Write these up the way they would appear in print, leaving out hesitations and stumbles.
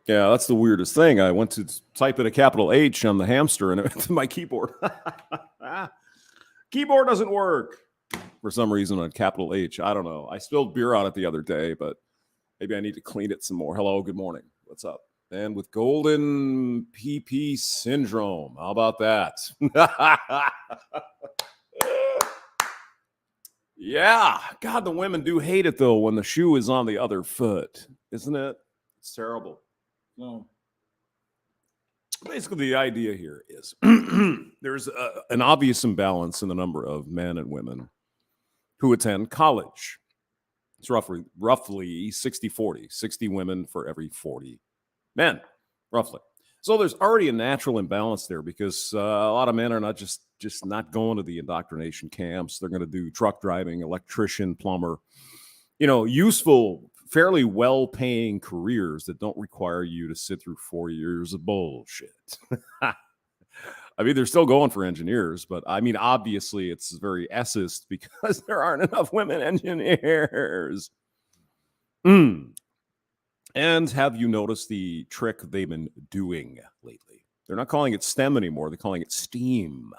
Yeah, that's the weirdest thing. I went to type in a capital H on the Hamster and it, my keyboard. Keyboard doesn't work for some reason on capital H. I don't know. I spilled beer on it the other day, but maybe I need to clean it some more. Hello, good morning. What's up? And with golden PP syndrome. How about that? Yeah. God, the women do hate it, though, when the shoe is on the other foot. Isn't it? It's terrible. No. Basically, the idea here is there's an obvious imbalance in the number of men and women who attend college. It's roughly 60-40, 60 women for every 40 men, roughly. So there's already a natural imbalance there because a lot of men are not just not going to the indoctrination camps. They're going to do truck driving, electrician, plumber, useful, fairly well-paying careers that don't require you to sit through 4 years of bullshit. I mean, they're still going for engineers, but I mean, obviously it's very essist because there aren't enough women engineers. And have you noticed the trick they've been doing lately? They're not calling it STEM anymore. They're calling it STEAM.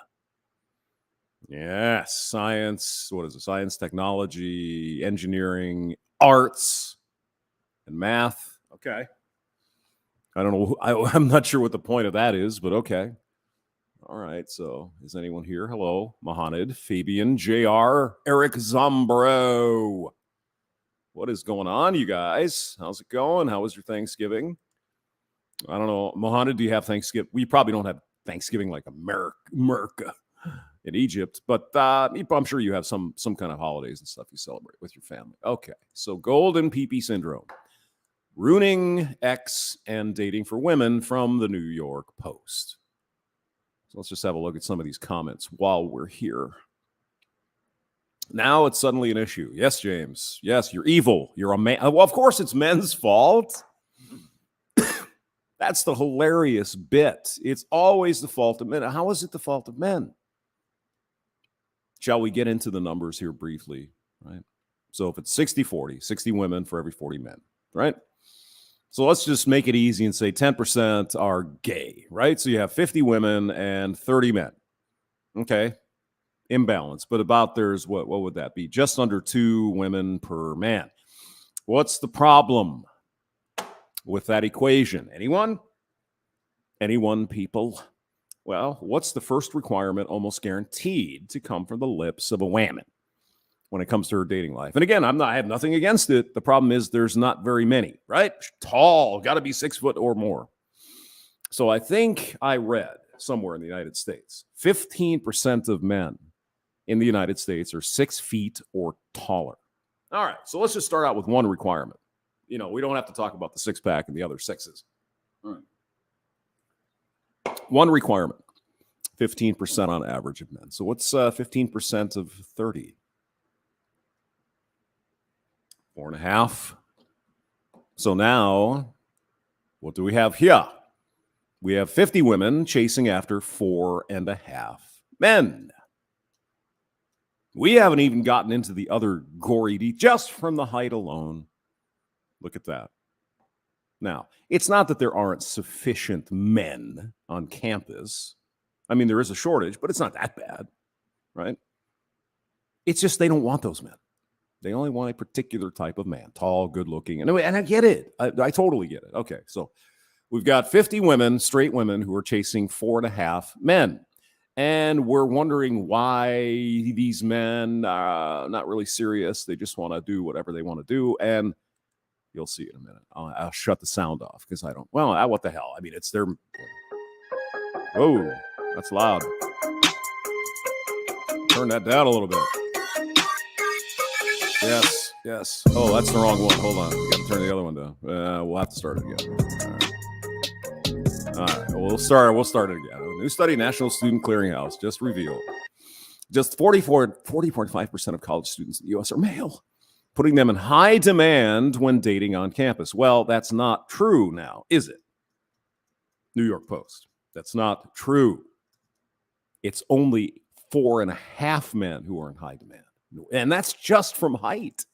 Yes, science. What is it? Science, technology, engineering, arts, and math. Okay. I don't know. I'm not sure what the point of that is, but okay. All right. So is anyone here? Hello, Mohamed, Fabian, JR, Eric Zombro. What is going on, you guys? How's it going? How was your Thanksgiving? I don't know. Mohamed, do you have Thanksgiving? We probably don't have Thanksgiving like America in Egypt, but I'm sure you have some kind of holidays and stuff you celebrate with your family. Okay. So golden PP syndrome. Ruining X and dating for women from the New York Post. So let's just have a look at some of these comments while we're here. Now it's suddenly an issue. Yes, James. Yes, you're evil. You're a man. Well, of course it's men's fault. That's the hilarious bit. It's always the fault of men. How is it the fault of men? Shall we get into the numbers here briefly, right? So if it's 60-40, 60 women for every 40 men, right? So let's just make it easy and say 10% are gay, right? So you have 50 women and 30 men. Okay. Imbalance, but about there's what would that be? Just under 2 women per man. What's the problem with that equation? Anyone, people? Well, what's the first requirement almost guaranteed to come from the lips of a woman when it comes to her dating life? And again, I have nothing against it. The problem is there's not very many, right? Tall, got to be 6 foot or more. So I think I read somewhere in the United States, 15% of men in the United States are 6 feet or taller. All right, so let's just start out with one requirement. We don't have to talk about the 6-pack and the other 6s. All right. One requirement, 15% on average of men. So what's 15% of 30? 4.5. So now, what do we have here? We have 50 women chasing after 4.5 men. We haven't even gotten into the other gory just from the height alone. Look at that. Now, it's not that there aren't sufficient men on campus. I mean, there is a shortage, but it's not that bad, right? It's just they don't want those men. They only want a particular type of man, tall, good-looking. And I get it. I totally get it. Okay, so we've got 50 women, straight women, who are chasing 4.5 men. And we're wondering why these men are not really serious. They just want to do whatever they want to do. And you'll see in a minute. I'll shut the sound off because I don't. Well, what the hell? I mean, it's their. Oh, that's loud. Turn that down a little bit. Yes. Oh, that's the wrong one. Hold on. We got to turn the other one down. We'll have to start it again. All right. We'll start it again. A new study, National Student Clearinghouse, just revealed just 40.5% of college students in the U.S. are male, putting them in high demand when dating on campus. Well, that's not true now, is it? New York Post. That's not true. It's only 4.5 men who are in high demand. And that's just from height.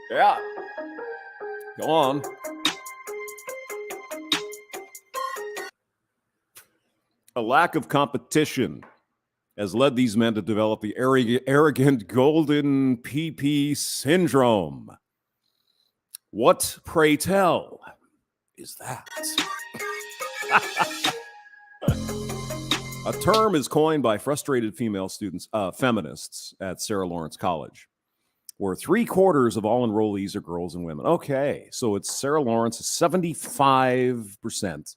Yeah. Go on. A lack of competition has led these men to develop the arrogant golden PP syndrome. What, pray tell, is that? A term is coined by frustrated female students, feminists at Sarah Lawrence College, where 3/4 of all enrollees are girls and women. Okay, so it's Sarah Lawrence is 75%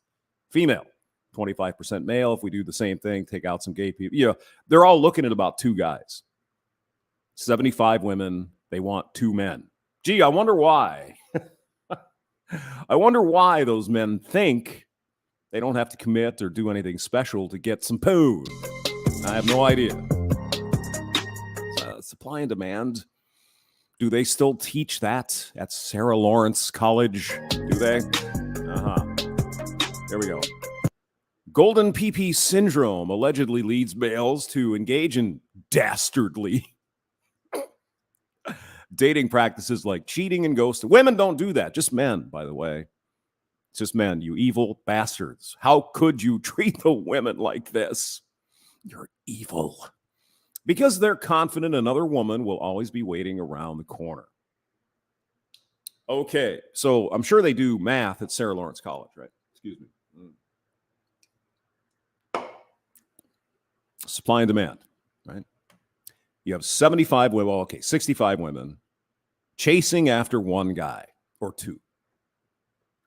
female, 25% male. If we do the same thing, take out some gay people, they're all looking at about 2 guys. 75 women, they want 2 men. Gee, I wonder why. I wonder why those men think they don't have to commit or do anything special to get some poo. I have no idea. Supply and demand. Do they still teach that at Sarah Lawrence College? Do they? There we go. Golden PP syndrome allegedly leads males to engage in dastardly dating practices like cheating and ghosting. Women don't do that. Just men, by the way. It's just men, you evil bastards. How could you treat the women like this? You're evil. Because they're confident another woman will always be waiting around the corner. Okay, so I'm sure they do math at Sarah Lawrence College, right? Excuse me. Supply and demand, right? You have 65 women, 65 women chasing after one guy or 2.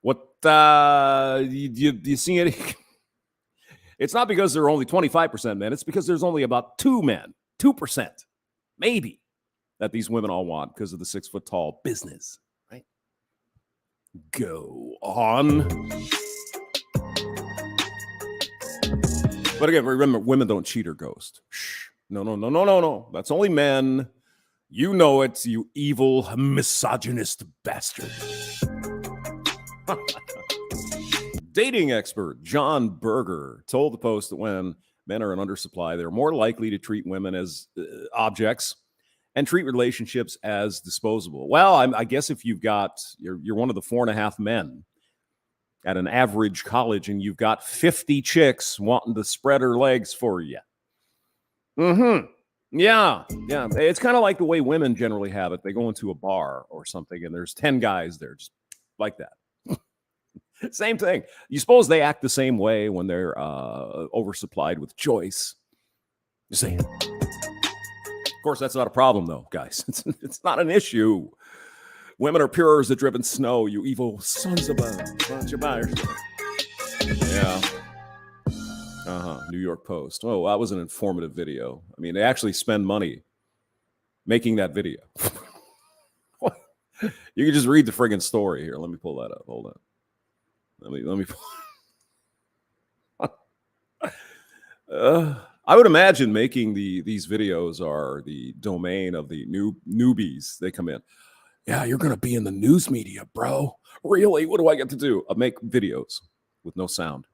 What, you see it? It's not because there are only 25% men. It's because there's only about 2 men, 2%, maybe, that these women all want because of the 6-foot-tall business, right? Go on. But again, remember, women don't cheat or ghost. Shh. No. That's only men. You know it, you evil, misogynist bastard. Dating expert John Berger told the Post that when men are in undersupply, they're more likely to treat women as objects and treat relationships as disposable. Well, I guess if you're one of the 4.5 men at an average college and you've got 50 chicks wanting to spread her legs for you. Yeah. It's kind of like the way women generally have it. They go into a bar or something and there's 10 guys there, just like that. Same thing. You suppose they act the same way when they're oversupplied with choice? Just saying. Of course, that's not a problem, though, guys. It's not an issue. Women are pure as the driven snow, you evil sons of a... Why don't you buy yourself? Yeah. New York Post. Oh, that was an informative video. I mean, they actually spend money making that video. You can just read the friggin' story here. Let me pull that up. Hold on. Let me. I would imagine making these videos are the domain of the newbies. They come in. Yeah, you're going to be in the news media, bro. Really? What do I get to do? Make videos with no sound.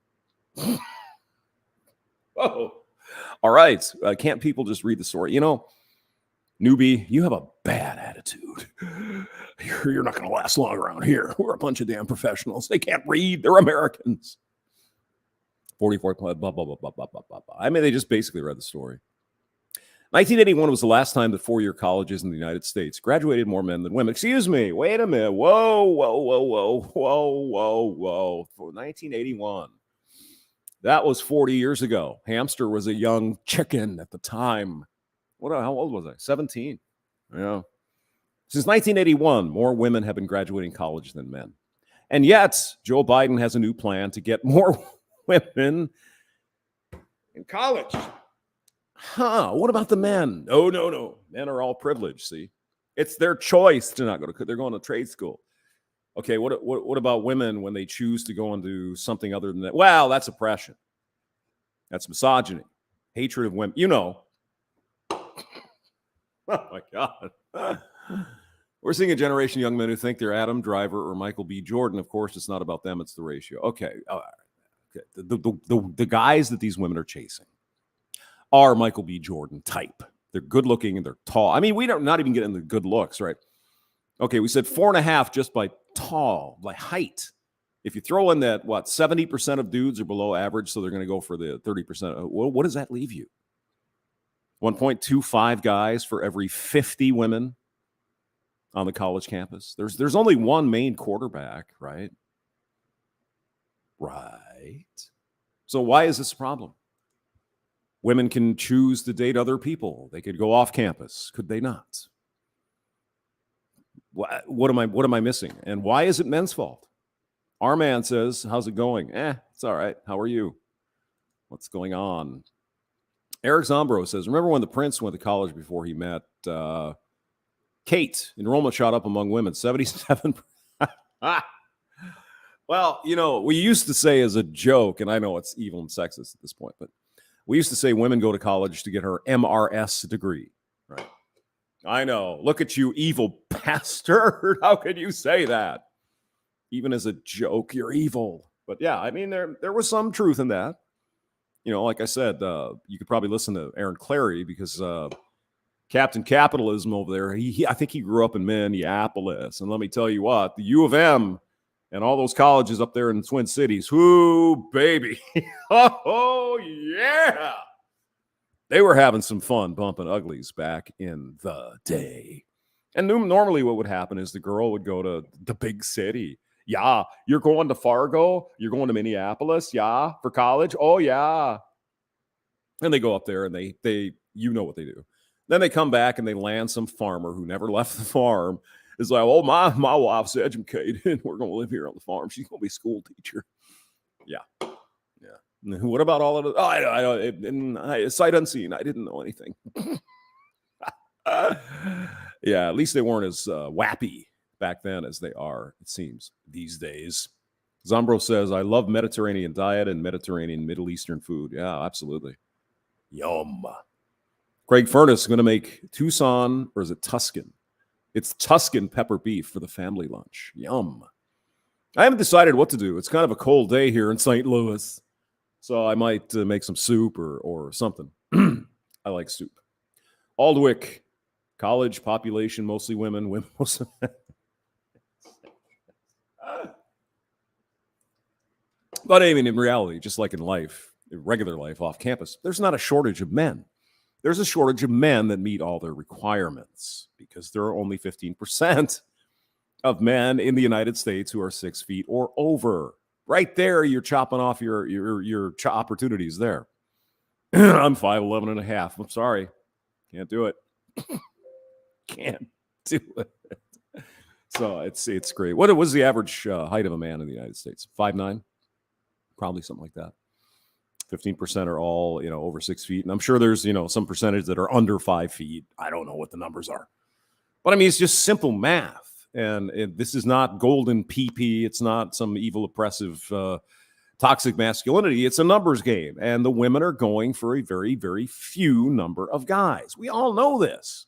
Oh, all right. Can't people just read the story? Newbie, you have a bad attitude. You're not going to last long around here. We're a bunch of damn professionals. They can't read. They're Americans. 44, blah, blah, blah, blah, blah, blah, blah, blah. I mean, they just basically read the story. 1981 was the last time that 4-year colleges in the United States graduated more men than women. Excuse me. Wait a minute. Whoa. For 1981. That was 40 years ago. Hamster was a young chicken at the time. How old was I? 17. Yeah. Since 1981, more women have been graduating college than men. And yet, Joe Biden has a new plan to get more women in college. What about the men? No. Men are all privileged, see? It's their choice to not go to, they're going to trade school. Okay, what about women when they choose to go into something other than that? Well, that's oppression. That's misogyny. Hatred of women. Oh, my God. We're seeing a generation of young men who think they're Adam Driver or Michael B. Jordan. Of course, it's not about them. It's the ratio. Okay. All right. Okay. The guys that these women are chasing are Michael B. Jordan type. They're good looking and they're tall. I mean, we don't not even get into good looks, right? Okay, we said 4.5 just by tall, by height. If you throw in that, 70% of dudes are below average, so they're going to go for the 30%. Well, what does that leave you? 1.25 guys for every 50 women on the college campus. There's only one main quarterback, right? Right. So why is this a problem? Women can choose to date other people. They could go off campus. Could they not? What am I missing? And why is it men's fault? Our man says, how's it going? It's all right. How are you? What's going on? Eric Zombro says, remember when the prince went to college before he met Kate? Enrollment shot up among women, 77%. Well, we used to say as a joke, and I know it's evil and sexist at this point, but we used to say women go to college to get her MRS degree, right? I know. Look at you, evil bastard. How could you say that? Even as a joke, you're evil. But yeah, I mean, there was some truth in that. Like I said, you could probably listen to Aaron Clary because Captain Capitalism over there, I think he grew up in Minneapolis. And let me tell you what, the U of M and all those colleges up there in the Twin Cities, whoo, baby. Oh, yeah. They were having some fun bumping uglies back in the day. And normally what would happen is the girl would go to the big city. Yeah, you're going to Fargo? You're going to Minneapolis? Yeah, for college? Oh, yeah. And they go up there and they what they do. Then they come back and they land some farmer who never left the farm. It's like, oh, my wife's educated. We're going to live here on the farm. She's going to be a school teacher. Yeah. Yeah. What about all of it? I sight unseen. I didn't know anything. Yeah, at least they weren't as wappy back then as they are, it seems, these days. Zombro says, I love Mediterranean diet and Mediterranean Middle Eastern food. Yeah, absolutely. Yum. Craig Furness is going to make Tucson, or is it Tuscan? It's Tuscan pepper beef for the family lunch. Yum. I haven't decided what to do. It's kind of a cold day here in St. Louis, so I might make some soup or something. I like soup. Aldwick, college population, mostly women mostly men. But I mean, in reality, just like in life, in regular life off campus, there's not a shortage of men. There's a shortage of men that meet all their requirements because there are only 15% of men in the United States who are 6 feet or over. Right there, you're chopping off your opportunities there. I'm 5'11 and a half. I'm sorry. Can't do it. Can't do it. So it's great. What was the average height of a man in the United States? 5'9"? Probably something like that. 15% are all, over 6 feet. And I'm sure there's, some percentage that are under 5 feet. I don't know what the numbers are. But I mean, it's just simple math. And this is not golden PP. It's not some evil, oppressive, toxic masculinity. It's a numbers game. And the women are going for a very, very few number of guys. We all know this.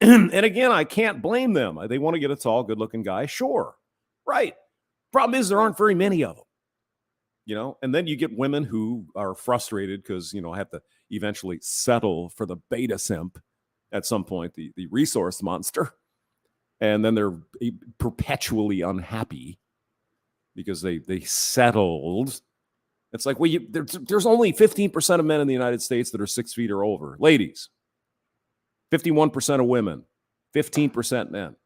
And again, I can't blame them. They want to get a tall, good-looking guy. Sure. Right. Problem is there aren't very many of them. And then you get women who are frustrated because, have to eventually settle for the beta simp at some point, the resource monster. And then they're perpetually unhappy because they settled. It's like, well, there's only 15% of men in the United States that are 6 feet or over. Ladies, 51% of women, 15% men.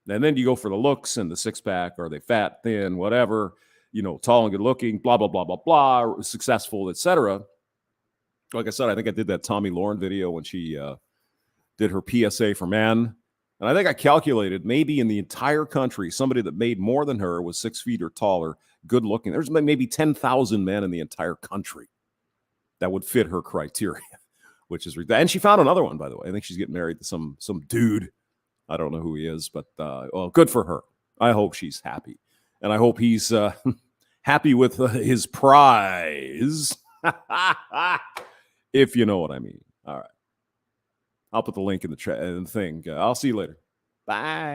And then you go for the looks and the six-pack. Are they fat, thin, whatever, tall and good-looking, blah, blah, blah, blah, blah, successful, etc. Like I said, I think I did that Tommy Lauren video when she did her PSA for men. And I think I calculated maybe in the entire country, somebody that made more than her was 6 feet or taller, good looking. There's maybe 10,000 men in the entire country that would fit her criteria, which is ridiculous. And she found another one, by the way. I think she's getting married to some dude. I don't know who he is, but well, good for her. I hope she's happy. And I hope he's happy with his prize, if you know what I mean. All right. I'll put the link in the thing. I'll see you later. Bye.